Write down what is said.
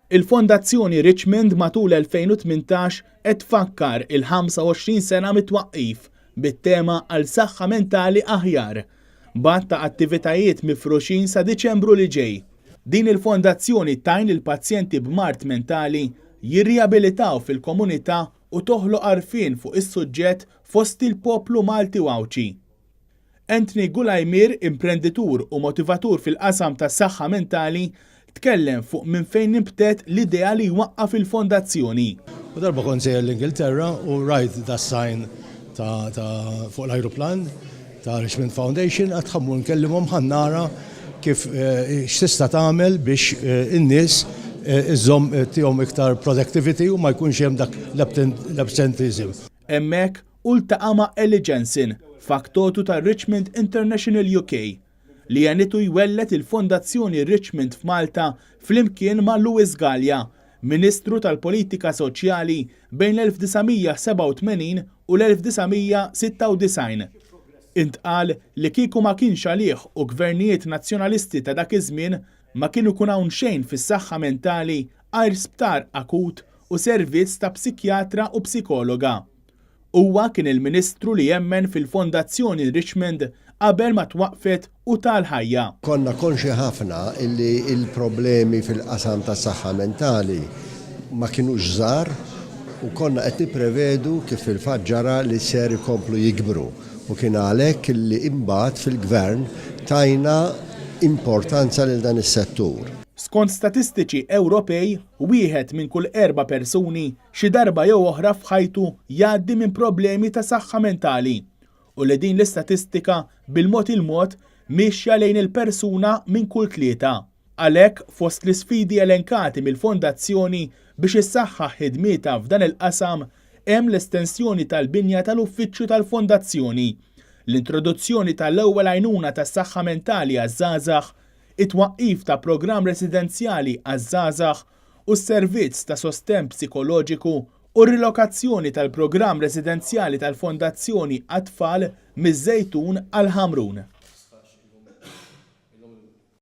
Il-Fondazzjoni Richmond matul 2018 qed tfakkar il-25 sena mit-twaqqif bit-tema għal saħħa mentali aħjar b'għadd ta' attivitajiet mifruxin sa Diċembru li ġej. Din il-fondazzjoni tajn il-pazjenti b'mart mentali jirriabilitaw fil-komunità u toħloq għarfien fuq is-suġġett fost il-poplu Malti u Awċi. Anthony Gulajmir, imprenditur u motivatur fil-qasam tas-saħħa mentali, tkellem fuq minn fejn nibtet l-idea li waqqaf il-fondazzjoni. U darba kont sejjer l-Ingilterra u rajt da sign ta' fuq l-ajruplan ta' Richmond Foundation għad ħammu nkellimhom ħannara kif x'tista' tagħmel biex in-nies iżomm tihom iktar productivity u ma jkunx hemm dak l-absenteeism. Hemmhekk ultaqa' ma' Ellie Jensen, faktotu ta' Richmond International UK, li janitu jwellet il-Fondazzjoni Richmond f'Malta flimkien ma' Lewis Gallia, Ministru tal-Politika Soċjali bejn l-1987 u l-1996. Intqal li kieku ma kienx għalih u gvernijiet nazzjonalisti ta' dak iż-żmien ma kienu kun hawn xejn fis-saħħa mentali għajr sptar akut u servizz ta' psikjatra u psikologa. Huwa kien il-Ministru li jemmen fil-Fondazzjoni Richmond qabel ma twaqqfet u tal-ħajja. Konna konxi ħafna illi il-problemi fil-qasam tas-saħħa mentali ma kienux żgħar u konna qed nipprevedu kif fil-fatt ġara li ser ikomplu jikbru u kien għalhekk illi imbagħad fil-Gvern tajna importanza lil dan is-settur. Skont statistiċi Ewropej, wieħed minn kull 4 persuni xi darba jew oħra f'ħajtu jgħaddi minn problemi ta' saħħa mentali u li din l-istatistika bil-mod il-mod mixja lejn il-persuna minn kull 3. Għalhekk fost l-isfidi elenkati mill-Fondazzjoni biex issaħħaħ ħidmietha f'dan il-qasam hemm l-estensjoni tal-binja tal-uffiċċju tal-Fondazzjoni, l-introduzzjoni tal-ewwel għajnuna tas-saħħa mentali għaż-żgħażagħ, it-twaqqif ta' programm residenzjali għaż-żgħażagħ u s-servizz ta' sostenn psikoloġiku u r-rilokazzjoni tal-programm residenzjali tal-Fondazzjoni għat-tfal miż-Żejtun għal Ħamrun.